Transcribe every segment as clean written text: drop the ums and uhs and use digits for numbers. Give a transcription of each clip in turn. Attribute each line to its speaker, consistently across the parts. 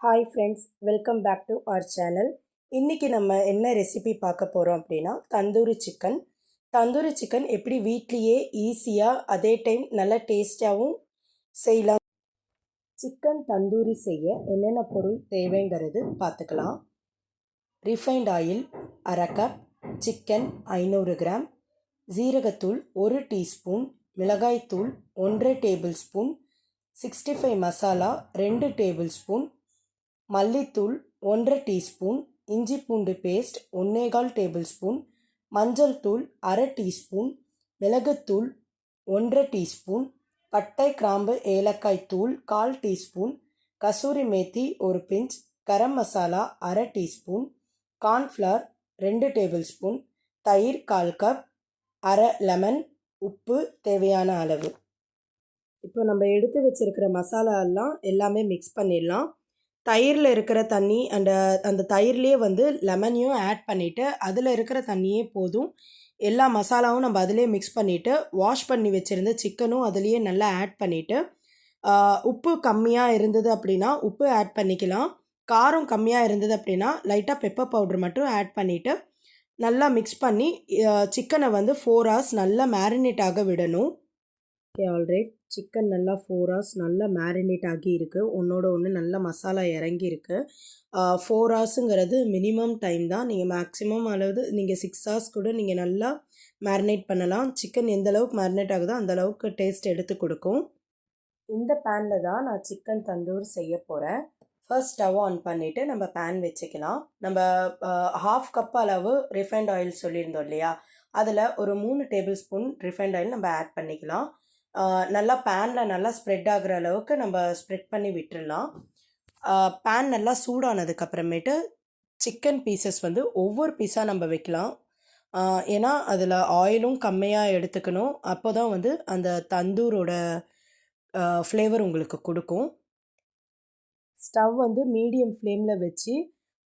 Speaker 1: Hi friends, welcome back to our channel. இன்றைக்கி நம்ம என்ன ரெசிபி பார்க்க போகிறோம் அப்படின்னா தந்தூரி சிக்கன். தந்தூரி சிக்கன் எப்படி வீட்லேயே ஈஸியாக அதே டைம் நல்ல டேஸ்ட்டாகவும் செய்யலாம். சிக்கன் தந்தூரி செய்ய என்னென்ன பொருள் தேவைங்கிறது பார்த்துக்கலாம். ரிஃபைண்ட் ஆயில் அரை கப், சிக்கன் 500 கிராம், ஜீரகத்தூள் 1 டீஸ்பூன், மிளகாய்த்தூள் 1 table spoon, 65 masala 2 table spoon, மல்லித்தூள் 1 டீஸ்பூன், இஞ்சி பூண்டு பேஸ்ட் 1/4 டேபிள் ஸ்பூன், மஞ்சள் தூள் அரை டீஸ்பூன், மிளகுத்தூள் 1 டீஸ்பூன், பட்டை கிராம்பு ஏலக்காய் தூள் 1/4 டீஸ்பூன், கசூரி மேத்தி 1 பிஞ்ச், கரம் மசாலா அரை டீஸ்பூன், கார்ன்ஃப்ளவர் 2 டேபிள் ஸ்பூன், தயிர் 1/4 கப், அரை லெமன், உப்பு தேவையான அளவு. இப்போ நம்ம எடுத்து வச்சிருக்கிற மசாலா எல்லாமே மிக்ஸ் பண்ணிடலாம். தயிரில் இருக்கிற தண்ணி அந்த தயிர்லேயே லெமனையும் ஆட் பண்ணிவிட்டு அதில் இருக்கிற தண்ணியே போதும். எல்லா மசாலாவும் நம்ம அதிலே மிக்ஸ் பண்ணிவிட்டு வாஷ் பண்ணி வச்சுருந்த சிக்கனும் அதுலேயே நல்லா ஆட் பண்ணிவிட்டு உப்பு கம்மியாக இருந்தது அப்படின்னா உப்பு ஆட் பண்ணிக்கலாம். காரம் கம்மியாக இருந்தது அப்படின்னா லைட்டாக பெப்பர் பவுடர் மட்டும் ஆட் பண்ணிவிட்டு நல்லா மிக்ஸ் பண்ணி சிக்கனை 4 hours நல்லா மேரினேட் ஆக விடணும். Okay, alright. சிக்கன் நல்லா 4 hours நல்லா மேரினேட் ஆகி இருக்குது. ஒன்றோட ஒன்று நல்லா மசாலா இறங்கியிருக்கு. 4 hours மினிமம் டைம் தான். நீங்கள் மேக்ஸிமம் அளவு நீங்கள் 6 hours கூட நீங்கள் நல்லா மேரினேட் பண்ணலாம். சிக்கன் எந்த அளவுக்கு மேரினேட் ஆகுதோ அந்த அளவுக்கு டேஸ்ட் எடுத்து கொடுக்கும். இந்த பேனில் தான் நான் சிக்கன் தந்தூர் செய்ய போகிறேன். ஃபர்ஸ்ட் ஸ்டவ் ஆன் பண்ணிவிட்டு நம்ம பேன் வச்சுக்கலாம். நம்ம 1/2 கப் அளவு ரிஃபைண்ட் ஆயில் சொல்லியிருந்தோம் இல்லையா, அதில் ஒரு 3 டேபிள் ஸ்பூன் ரிஃபைண்ட் ஆயில் நம்ம ஆட் பண்ணிக்கலாம். நல்லா பேனில் நல்லா ஸ்ப்ரெட் ஆகிற அளவுக்கு நம்ம ஸ்ப்ரெட் பண்ணி விட்டுடலாம். பேன் நல்லா சூடானதுக்கப்புறமேட்டு சிக்கன் பீசஸ் ஒவ்வொரு பீஸாக நம்ம வைக்கலாம். ஏன்னா அதில் ஆயிலும் கம்மியாக எடுத்துக்கணும். அப்போ தான் அந்த தந்தூரோட ஃப்ளேவர் உங்களுக்கு கொடுக்கும். ஸ்டவ் மீடியம் ஃப்ளேமில் வச்சு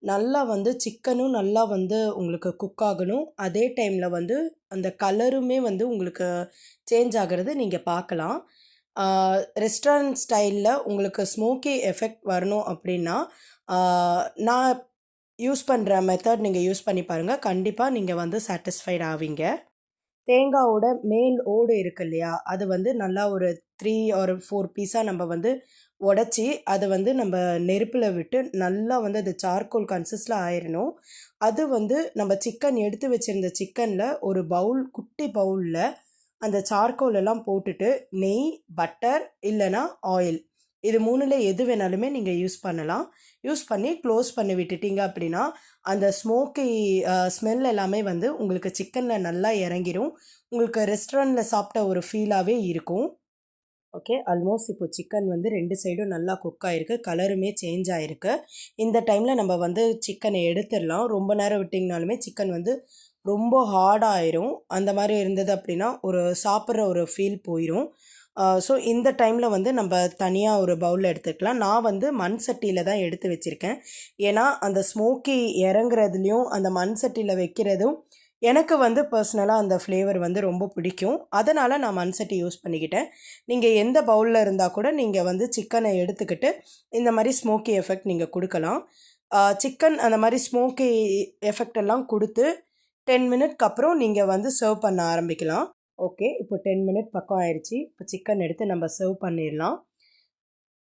Speaker 1: நல்லா சிக்கனும் நல்லா உங்களுக்கு குக் ஆகணும். அதே டைமில் அந்த கலருமே உங்களுக்கு சேஞ்ச் ஆகிறது நீங்கள் பார்க்கலாம். ரெஸ்டாரண்ட் ஸ்டைலில் உங்களுக்கு ஸ்மோக்கி எஃபெக்ட் வரணும் அப்படின்னா நான் யூஸ் பண்ணுற மெத்தட் நீங்கள் யூஸ் பண்ணி பாருங்கள். கண்டிப்பாக நீங்கள் சாட்டிஸ்ஃபைட் ஆவீங்க. தேங்காவோட மேல் ஓடு இருக்கு இல்லையா, அது நல்லா ஒரு 3 or 4 பீஸாக நம்ம உடச்சி அதை நம்ம நெருப்பில் விட்டு நல்லா அது சார்கோல் கன்சிஸ்டில் ஆயிடணும். அது நம்ம சிக்கன் எடுத்து வச்சுருந்த சிக்கனில் ஒரு பவுல், குட்டி பவுலில் அந்த சார்கோல் எல்லாம் போட்டுட்டு நெய், பட்டர் இல்லைன்னா ஆயில், இது 3ல் எது வேணாலுமே நீங்கள் யூஸ் பண்ணலாம். யூஸ் பண்ணி க்ளோஸ் பண்ணி விட்டுட்டிங்க அப்படின்னா அந்த ஸ்மோக்கி ஸ்மெல் எல்லாமே உங்களுக்கு சிக்கனில் நல்லா இறங்கிடும். உங்களுக்கு ரெஸ்டாரண்ட்டில் சாப்பிட்ட ஒரு ஃபீலாகவே இருக்கும். ஓகே, ஆல்மோஸ்ட் இப்போ சிக்கன் 2 சைடும் நல்லா குக் ஆகிருக்கு. கலருமே சேஞ்ச் ஆகிருக்கு. இந்த டைமில் நம்ம சிக்கனை எடுத்துடலாம். ரொம்ப நேரம் விட்டிங்கனாலுமே சிக்கன் ரொம்ப ஹார்டாகிடும். அந்த மாதிரி இருந்தது அப்படின்னா ஒரு சாப்பிட்ற ஒரு ஃபீல் போயிடும். ஸோ இந்த டைமில் நம்ம தனியாக ஒரு பவுலில் எடுத்துக்கலாம். நான் மண் சட்டியில் தான் எடுத்து வச்சுருக்கேன். ஏன்னா அந்த ஸ்மோக்கி இறங்குறதுலையும் அந்த மண் சட்டியில் வைக்கிறதும் எனக்கு பர்சனலாக அந்த ஃப்ளேவர் ரொம்ப பிடிக்கும். அதனால் நான் மண் சட்டி யூஸ் பண்ணிக்கிட்டேன். நீங்கள் எந்த பவுலில் இருந்தால் கூட நீங்கள் சிக்கனை எடுத்துக்கிட்டு இந்த மாதிரி ஸ்மோக்கி எஃபெக்ட் நீங்கள் கொடுக்கலாம். சிக்கன் அந்த மாதிரி ஸ்மோக்கி எஃபெக்ட் எல்லாம் கொடுத்து 10 மினிட்க்கு அப்புறம் நீங்கள் சர்வ் பண்ண ஆரம்பிக்கலாம். ஓகே, இப்போ 10 மினிட் பக்கம் ஆயிடுச்சு. இப்போ சிக்கன் எடுத்து நம்ம சர்வ் பண்ணிடலாம்.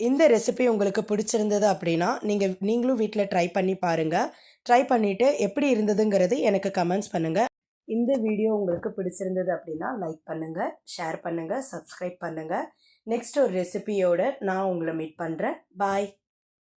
Speaker 1: இந்த ரெசிபி உங்களுக்கு பிடிச்சிருந்தது அப்படின்னா நீங்களும் வீட்டில் ட்ரை பண்ணி பாருங்கள். ட்ரை பண்ணிவிட்டு எப்படி இருந்ததுங்கிறது எனக்கு கமெண்ட்ஸ் பண்ணுங்கள். இந்த வீடியோ உங்களுக்கு பிடிச்சிருந்தது அப்படின்னா லைக் பண்ணுங்கள், ஷேர் பண்ணுங்கள், சப்ஸ்கிரைப் பண்ணுங்கள். நெக்ஸ்ட் ஒரு ரெசிபியோடு நான் உங்களை மீட் பண்ணுறேன். பாய்.